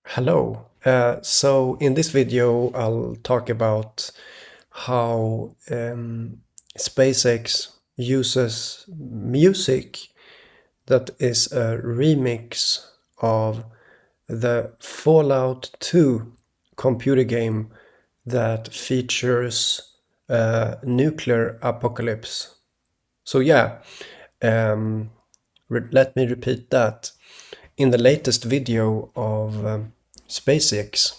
Hello. So in this video, I'll talk about how SpaceX uses music that is a remix of the Fallout 2 computer game that features a nuclear apocalypse. So yeah, let me repeat that. In the latest video of SpaceX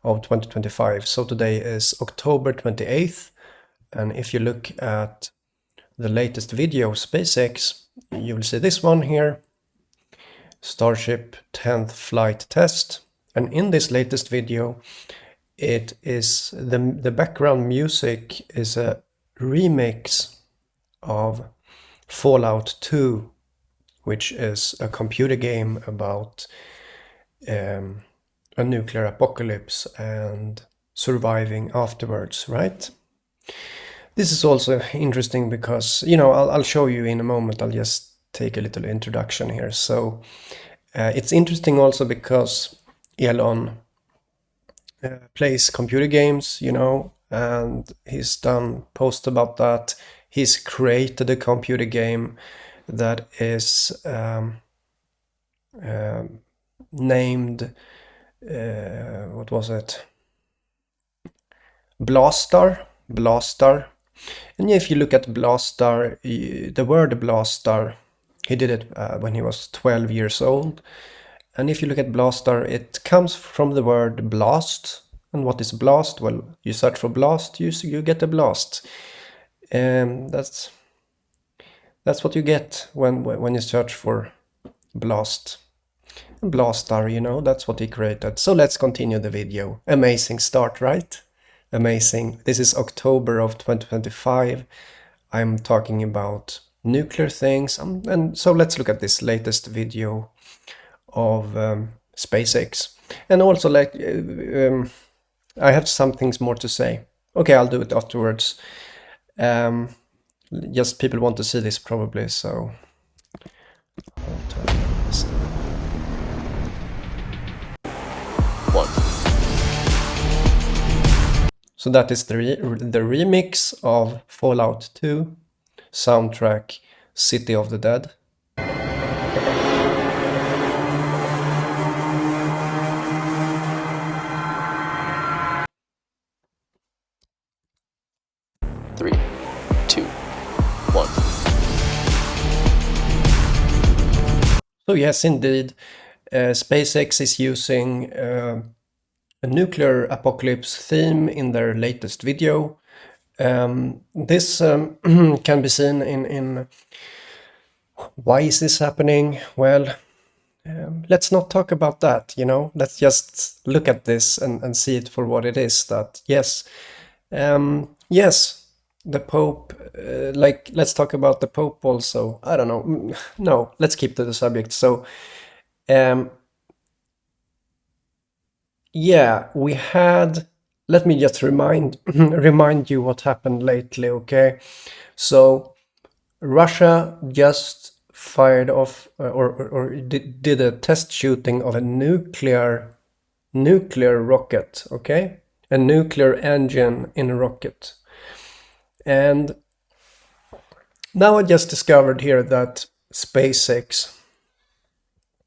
of 2025. So today is October 28th, and if you look at the latest video of SpaceX, you will see this one here, Starship 10th flight test. And in this latest video, it is the background music is a remix of Fallout 2, which is a computer game about a nuclear apocalypse and surviving afterwards, right? This is also interesting because, I'll show you in a moment. I'll just take a little introduction here. So it's interesting also because Elon plays computer games, and he's done posts about that. He's created a computer game that is named, what was it? Blastar. And if you look at Blastar, the word Blastar, he did it when he was 12 years old. And if you look at Blastar, it comes from the word blast. And what is blast? Well, you search for blast, you get a blast. That's what you get when you search for blast. Blastar, that's what he created. So let's continue the video. Amazing start, right? Amazing. This is October of 2025. I'm talking about nuclear things. And so let's look at this latest video of SpaceX. And also, I have some things more to say. Okay, I'll do it afterwards. Just people want to see this probably, so I'll turn this. So that is the remix of Fallout 2 soundtrack City of the Dead. Three, two, one. So yes, indeed, SpaceX is using a nuclear apocalypse theme in their latest video. This can be seen in why is this happening? Well, let's not talk about that, Let's just look at this and see it for what it is. That yes, the Pope, let's talk about the Pope also. I don't know. No, let's keep to the subject. So, yeah, we had. Let me just remind you what happened lately, okay? So, Russia just fired off or did a test shooting of a nuclear rocket, okay? A nuclear engine in a rocket. And now I just discovered here that SpaceX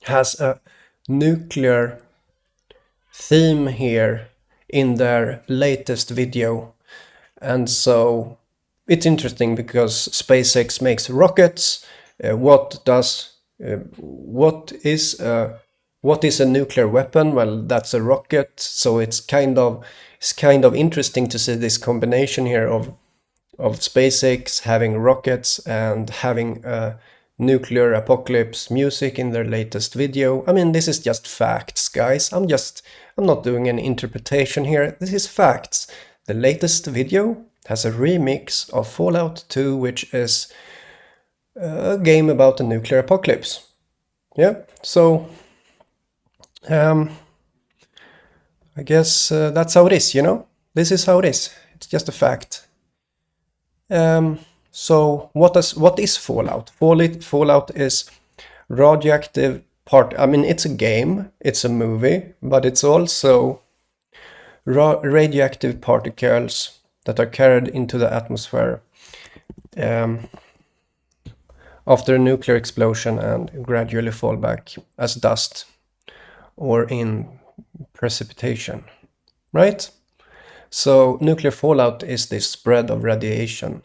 has a nuclear theme here in their latest video. And so it's interesting because SpaceX makes rockets. What is a nuclear weapon? Well, that's a rocket. So it's kind of interesting to see this combination here of SpaceX having rockets and having nuclear apocalypse music in their latest video. I mean, this is just facts, guys. I'm not doing an interpretation here. This is facts. The latest video has a remix of Fallout 2, which is a game about a nuclear apocalypse. Yeah, so I guess that's how it is, This is how it is. It's just a fact. So what is Fallout? Fallout is radioactive I mean, it's a game, it's a movie, but it's also radioactive particles that are carried into the atmosphere after a nuclear explosion and gradually fall back as dust or in precipitation, right? So nuclear fallout is the spread of radiation.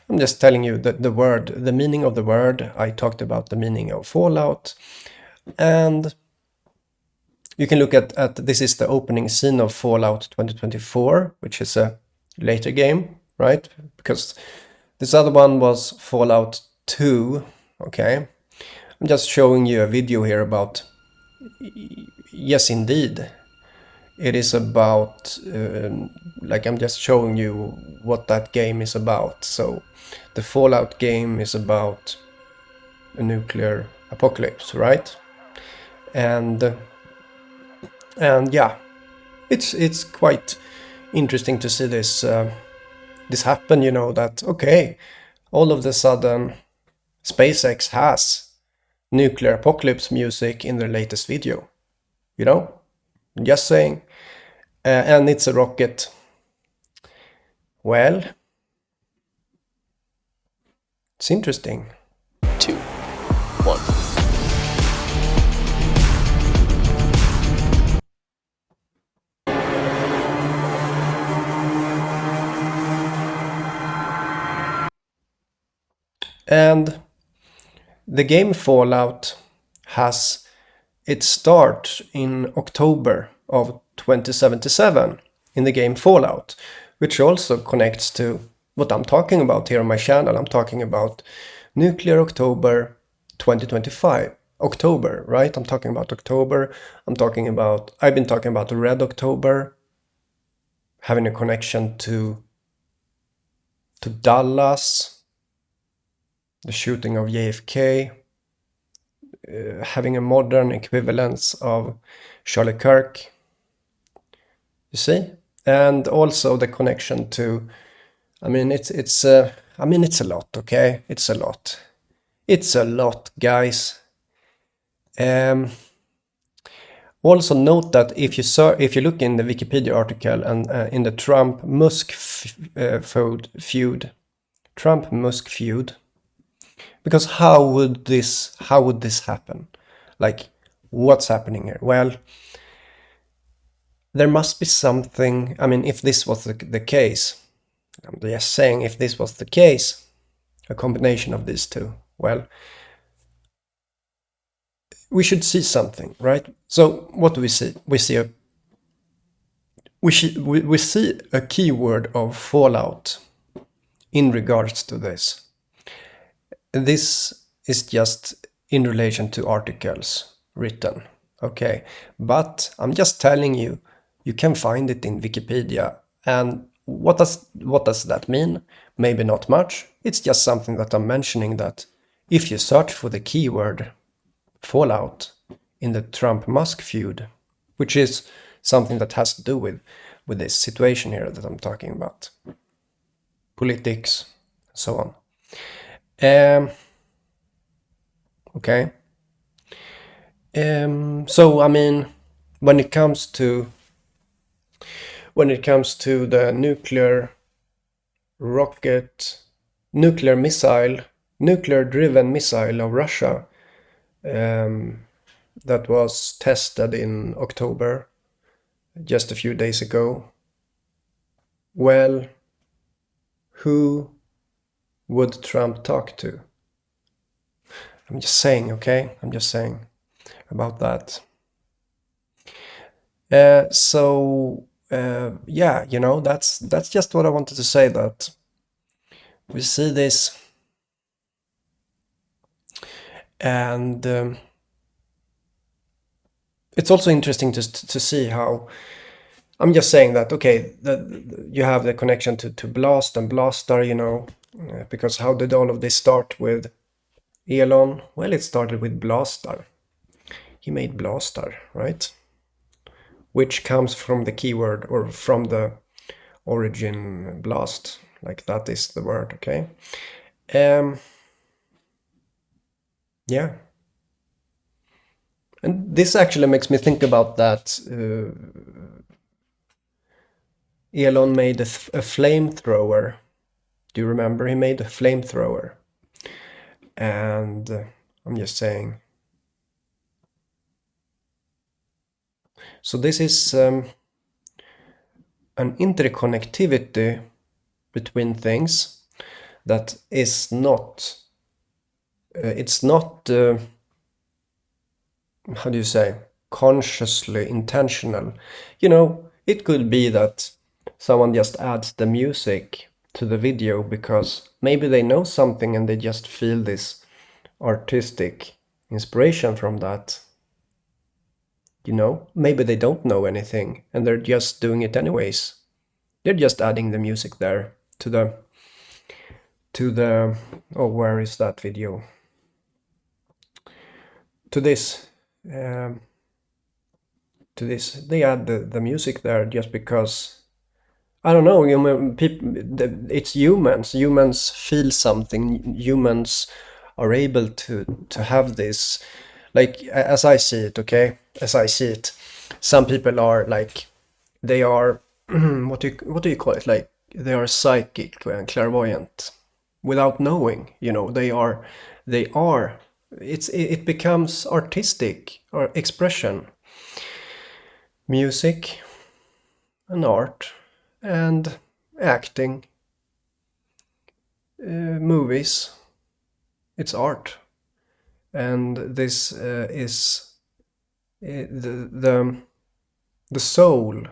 I'm just telling you that the meaning of the word. I talked about the meaning of fallout, and you can look at this is the opening scene of Fallout 2024, which is a later game, right? Because this other one was Fallout 2, okay? I'm just showing you a video here about, yes, indeed. It is about, like I'm just showing you what that game is about. So the Fallout game is about a nuclear apocalypse, right? And yeah, it's quite interesting to see this this happen. You know that okay, all of the sudden, SpaceX has nuclear apocalypse music in their latest video. You know, just saying, and it's a rocket. Well, it's interesting. 2, 1. And the game Fallout has its start in October of 2077 in the game Fallout, which also connects to what I'm talking about here on my channel. I'm talking about Nuclear October 2025. October, right? I'm talking about October. I've been talking about Red October, having a connection to Dallas, the shooting of JFK, having a modern equivalence of Charlie Kirk, you see, and also the connection to, I mean, it's a lot, okay, it's a lot, guys. Also note that if you look in the Wikipedia article and in the Trump-Musk feud, because how would this happen? Like, what's happening here? Well, there must be something. I mean, if this was the case, I'm just saying, if this was the case, a combination of these two, well, we should see something, right? So what do we see? We see a keyword of Fallout in regards to this. This is just in relation to articles written, okay? But I'm just telling you, you can find it in Wikipedia. And what does that mean? Maybe not much. It's just something that I'm mentioning, that if you search for the keyword Fallout in the Trump-Musk feud, which is something that has to do with this situation here that I'm talking about, politics, and so on. Okay. So I mean, when it comes to the nuclear rocket, nuclear-driven missile of Russia, that was tested in October, just a few days ago. Well, who would Trump talk to? I'm just saying, okay? I'm just saying about that. Yeah, you know, that's just what I wanted to say, that we see this, and it's also interesting to see how, I'm just saying that, okay, you have the connection to Blast and Blastar, you know, because how did all of this start with Elon? Well, it started with Blastar. He made Blastar, right? Which comes from the keyword, or from the origin blast, like that is the word, okay? Yeah. And this actually makes me think about that Elon made a flamethrower. Do you remember? He made a flamethrower. And I'm just saying. So this is an interconnectivity between things that is not, it's not, how do you say, consciously intentional. You know, it could be that someone just adds the music to the video because maybe they know something and they just feel this artistic inspiration from that. You know, maybe they don't know anything and they're just doing it anyways. They're just adding the music there to the oh, where is that video? To this they add the music there just because, I don't know, it's humans. Humans feel something. Humans are able to have this, like, as I see it, okay? As I see it, some people are like, they are what do you call it? Like, they are psychic and clairvoyant without knowing. You know, they are. It becomes artistic or expression, music and art and acting, movies. It's art, and this is the soul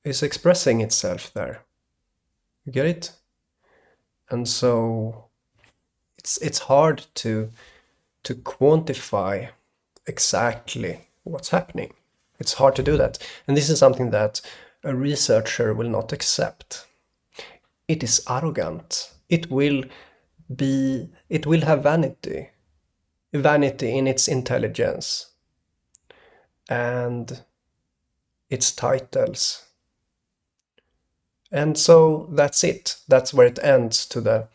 is expressing itself there. You get it? And so it's hard to quantify exactly what's happening. It's hard to do that. And this is something that a researcher will not accept. It is arrogant. It will have vanity in its intelligence and its titles. And so that's it. That's where it ends to the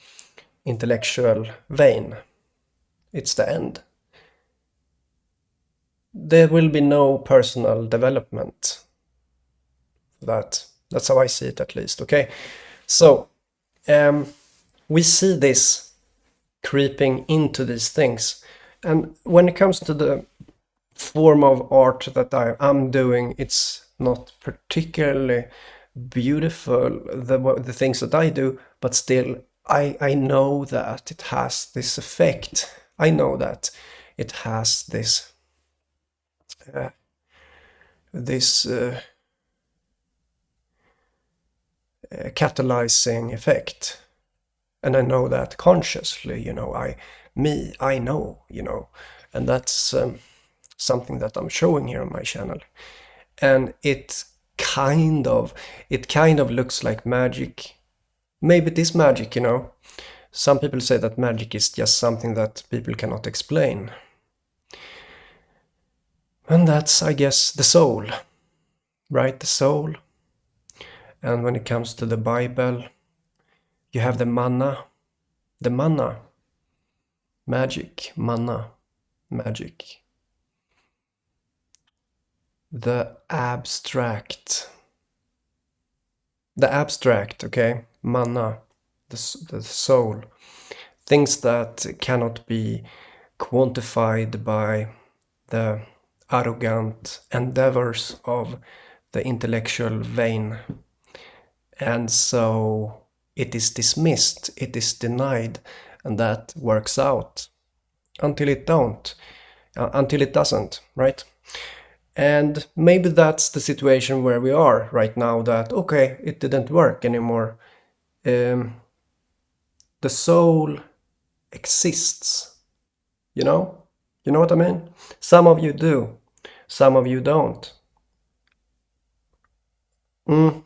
intellectual vein. It's the end. There will be no personal development. That's how I see it, at least. Okay, so we see this creeping into these things, and when it comes to the form of art that I'm doing, it's not particularly beautiful, the things that I do, but still I know that it has this effect. I know that it has this catalyzing effect, and I know that consciously. You know, I know, you know, and that's something that I'm showing here on my channel, and it kind of looks like magic. Maybe it is magic, you know. Some people say that magic is just something that people cannot explain. And that's, I guess, the soul, right? The soul. And when it comes to the Bible, you have the manna, magic, manna, magic. The abstract, okay? Manna, the soul. Things that cannot be quantified by the arrogant endeavors of the intellectual vein. And so it is dismissed, it is denied, and that works out until it doesn't, right? And maybe that's the situation where we are right now, that, okay, it didn't work anymore. The soul exists, you know? You know what I mean? Some of you do, some of you don't. And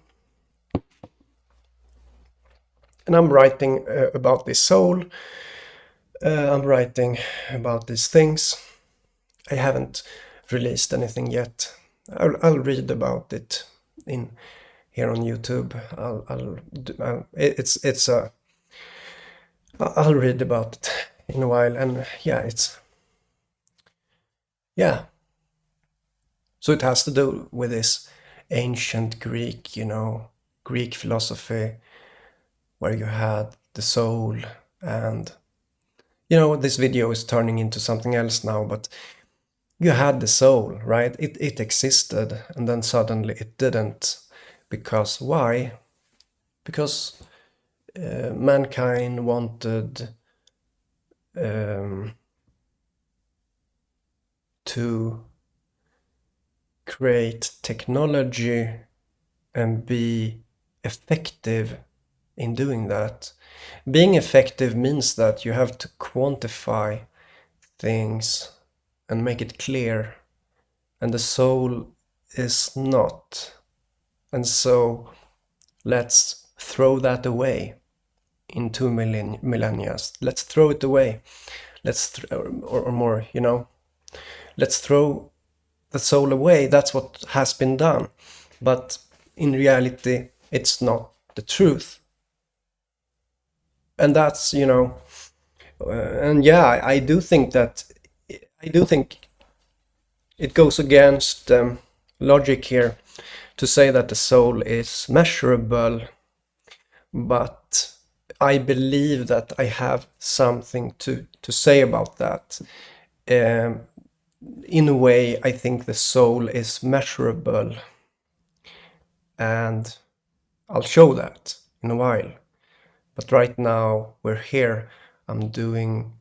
I'm writing about this soul. I'm writing about these things. I haven't released anything yet. I'll read about it here on YouTube. I'll read about it in a while, and yeah, Yeah. So it has to do with this ancient Greek, Greek philosophy where you had the soul and this video is turning into something else now, but you had the soul, right? It existed and then suddenly it didn't. Because why? Because mankind wanted to create technology and be effective in doing that. Being effective means that you have to quantify things and make it clear, and the soul is not. And so let's throw that away in 2 millennia. Let's throw it away. Or more, let's throw the soul away. That's what has been done. But in reality, it's not the truth. And that's, and yeah, I do think it goes against logic here to say that the soul is measurable, but I believe that I have something to say about that. In a way, I think the soul is measurable, and I'll show that in a while. But right now, we're here. I'm doing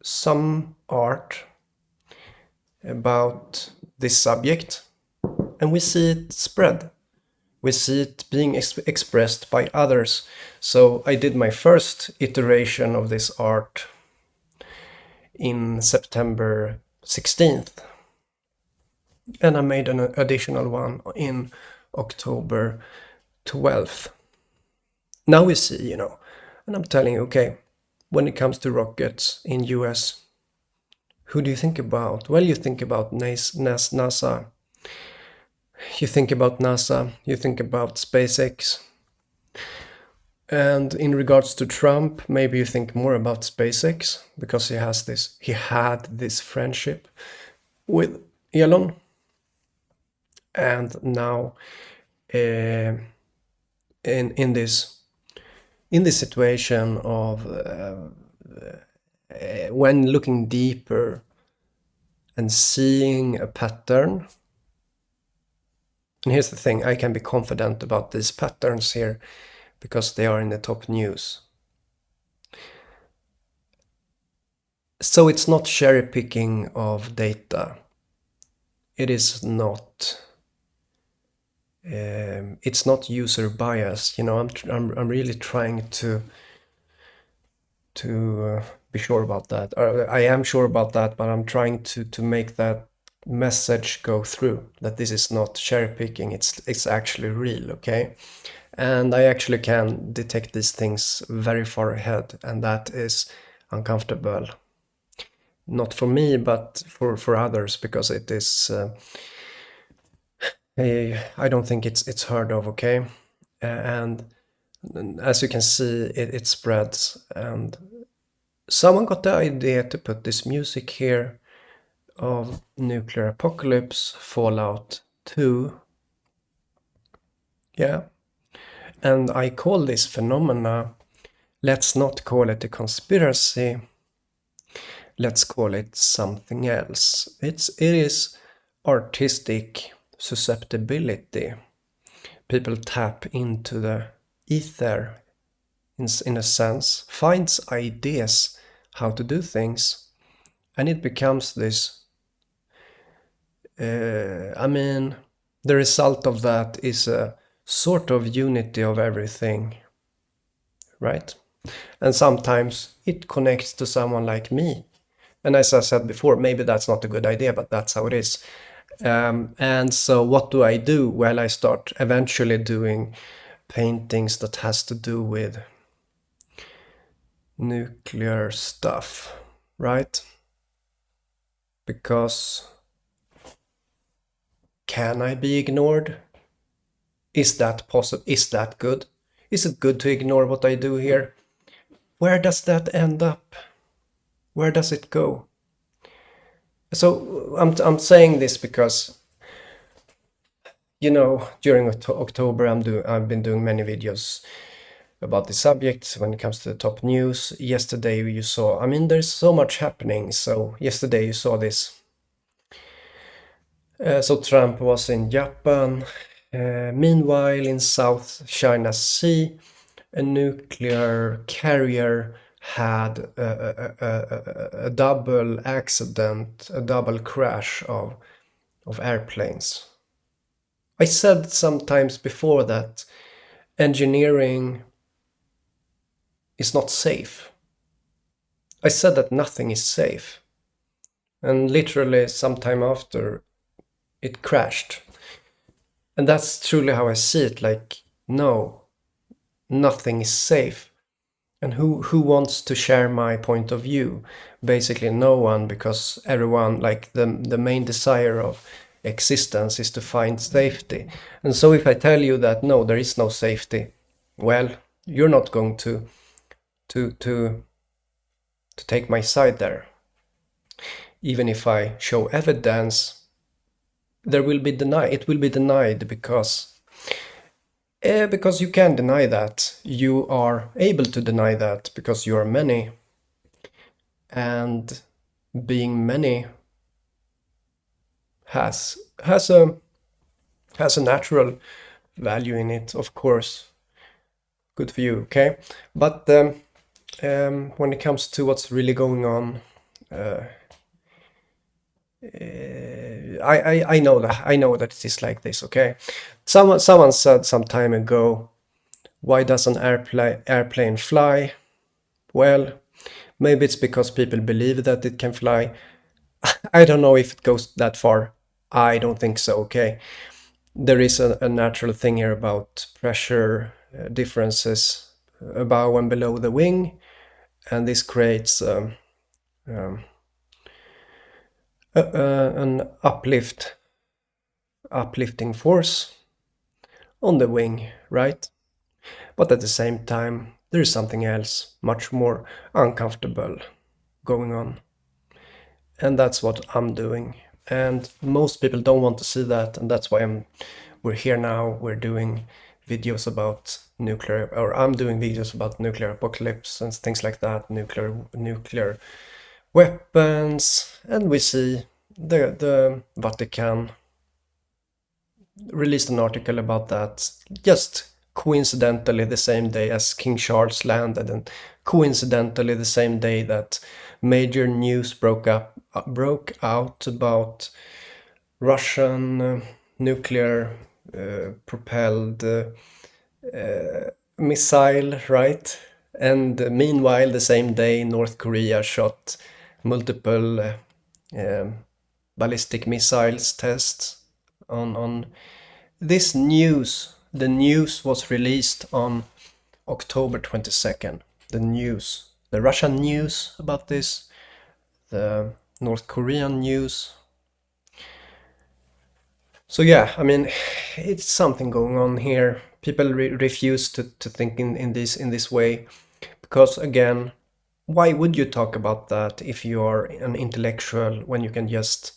some art about this subject, and we see it spread. We see it being expressed by others. So I did my first iteration of this art in September 16th. And I made an additional one in October 12th. Now we see, and I'm telling you, okay, when it comes to rockets in US, who do you think about? Well, you think about NASA. You think about NASA, you think about SpaceX. And in regards to Trump, maybe you think more about SpaceX because he had this friendship with Elon. And now in this situation of when looking deeper and seeing a pattern. And here's the thing, I can be confident about these patterns here because they are in the top news. So it's not cherry picking of data. It is not. It's not user bias. I'm really trying to be sure about that. Or I am sure about that, but I'm trying to make that message go through that this is not cherry picking. It's actually real, okay? And I actually can detect these things very far ahead, and that is uncomfortable. Not for me, but for others, because it is. I don't think it's heard of, okay? And as you can see, it spreads, and someone got the idea to put this music here of nuclear apocalypse, Fallout 2. Yeah. And I call this phenomena, let's not call it a conspiracy, let's call it something else. It is artistic susceptibility. People tap into the ether in a sense, finds ideas how to do things, and it becomes this. The result of that is a sort of unity of everything, right? And sometimes it connects to someone like me. And as I said before, maybe that's not a good idea, but that's how it is. And so what do I do? Well, I start eventually doing paintings that has to do with nuclear stuff, right? Because can I be ignored? Is that possible? Is that good? Is it good to ignore what I do here? Where does that end up? Where does it go? So I'm saying this because, you know, during October I've been doing many videos about the subject when it comes to the top news. Yesterday you saw, I mean, there's so much happening. So yesterday you saw this. So Trump was in Japan. Meanwhile, in South China Sea, a nuclear carrier had a double accident, a double crash of airplanes. I said sometimes before that engineering is not safe. I said that nothing is safe. And literally sometime after it crashed. And that's truly how I see it. Like, no, nothing is safe. And who wants to share my point of view? Basically no one, because everyone, like the main desire of existence is to find safety. And so if I tell you that no, there is no safety, well, you're not going to to take my side there. Even if I show evidence, there will be denied. It will be denied because you can deny that. You are able to deny that because you are many, and being many has a natural value in it, of course. Good for you, okay? But when it comes to what's really going on, I know that it is like this, okay? Someone said some time ago, why does an airplane fly? Well, maybe it's because people believe that it can fly. I don't know if it goes that far. I don't think so, okay? There is a natural thing here about pressure differences above and below the wing, and this creates an uplifting force on the wing, right? But at the same time, there is something else, much more uncomfortable going on. And that's what I'm doing. And most people don't want to see that, and that's why we're here now. We're doing videos about nuclear, or I'm doing videos about nuclear apocalypse and things like that, nuclear weapons, and we see the Vatican released an article about that just coincidentally the same day as King Charles landed, and coincidentally the same day that major news broke out about Russian nuclear propelled missile, right? And meanwhile, the same day, North Korea shot multiple ballistic missiles tests on this news. The news was released on October 22nd. The Russian news about this, the North Korean news. So yeah, I mean, it's something going on here. People refuse to think in this way because, again, why would you talk about that if you are an intellectual when you can just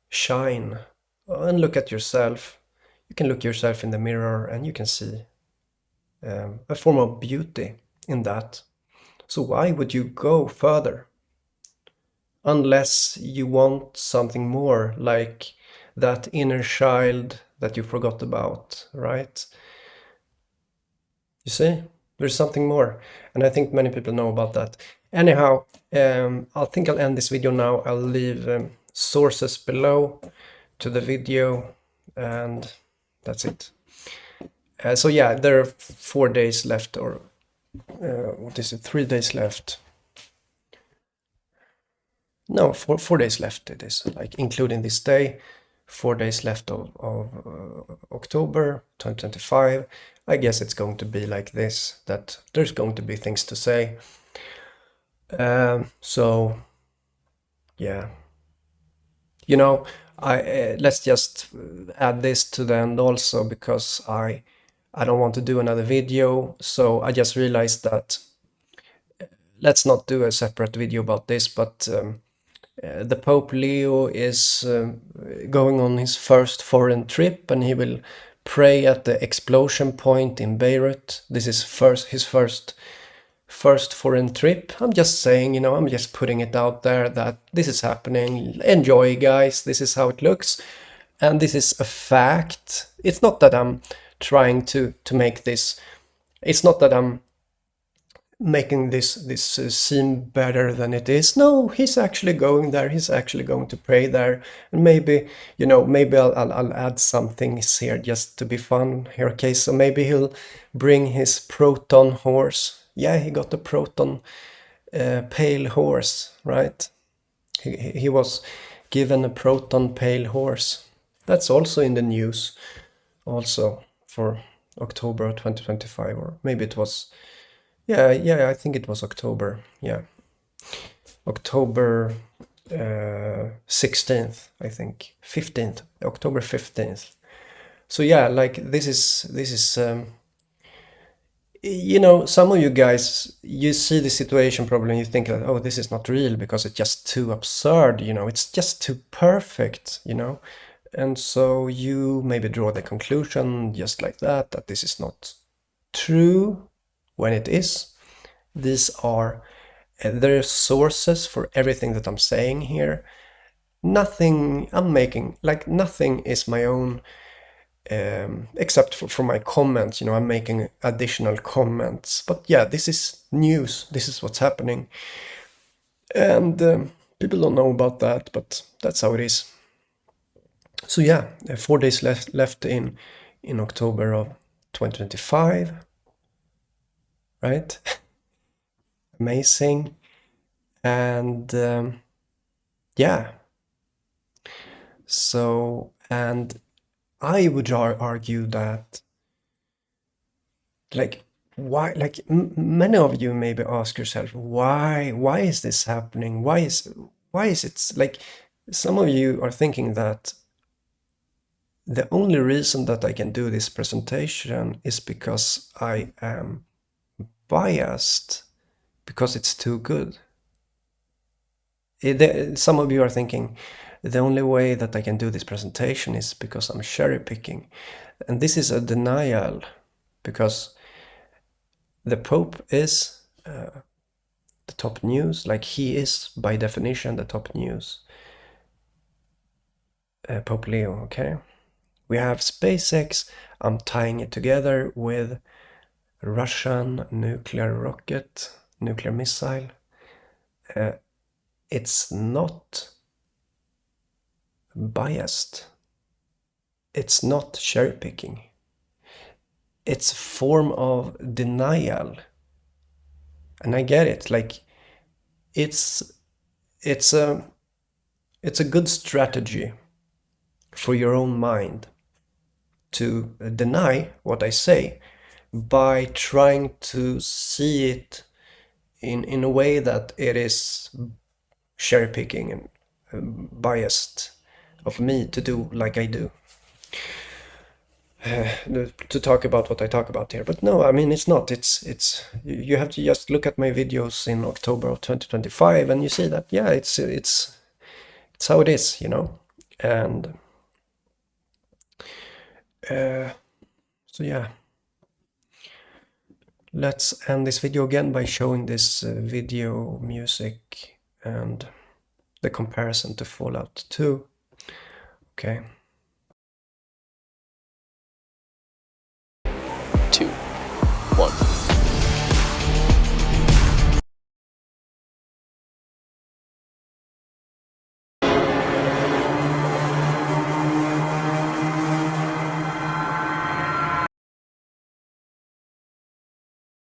shine and look at yourself? You can look yourself in the mirror and you can see a form of beauty in that. So why would you go further? Unless you want something more, like that inner child that you forgot about, right? You see, there's something more, and I think many people know about that. Anyhow, I think I'll end this video now. I'll leave sources below to the video, and that's it. So yeah, there are 4 days left, or what is it, 3 days left. No, 4 days left it is, like including this day. 4 days left of October 2025. I guess it's going to be like this, that there's going to be things to say. So yeah, you know, let's just add this to the end also, because I don't want to do another video. So I just realized that let's not do a separate video about this, but The Pope Leo is going on his first foreign trip, and he will pray at the explosion point in Beirut. This is his first foreign trip. I'm just saying, I'm just putting it out there that this is happening. Enjoy, guys. This is how it looks, and this is a fact. It's not that I'm trying to make this. It's not that I'm making this seem better than it is. No, he's actually going there. He's actually going to pray there, and maybe maybe I'll add some things here just to be fun here. Okay, so maybe he'll bring his proton horse. Yeah, he got a proton pale horse, right? He was given a proton pale horse. That's also in the news, also for October 2025, or maybe it was. Yeah, I think it was October. Yeah, October 16th, I think, 15th, October 15th. So yeah, like this is some of you guys, you see the situation probably and you think that, oh, this is not real because it's just too absurd, it's just too perfect, and so you maybe draw the conclusion just like that this is not true when it is. These are there are sources for everything that I'm saying here. Nothing I'm making, like nothing is my own, except for my comments. I'm making additional comments. But yeah, this is news. This is what's happening. And people don't know about that, but that's how it is. So yeah, 4 days left in October of 2025. Right? Amazing. And yeah. So, and I would argue that, like, why, like, many of you maybe ask yourself, why is this happening? Why is it like, some of you are thinking that the only reason that I can do this presentation is because I am biased, because it's too good. Some of you are thinking the only way that I can do this presentation is because I'm cherry picking. And this is a denial, because the Pope is the top news, like he is by definition the top news. Pope Leo, okay? We have SpaceX, I'm tying it together with Russian nuclear rocket, nuclear missile. It's not biased. It's not cherry picking. It's a form of denial. And I get it. Like, it's a good strategy for your own mind to deny what I say by trying to see it in a way that it is cherry picking and biased of me to do like I do. To talk about what I talk about here. But no, I mean, it's not. It's you have to just look at my videos in October of 2025 and you see that, yeah, it's how it is, And so yeah, let's end this video again by showing this video music and the comparison to Fallout 2. Okay.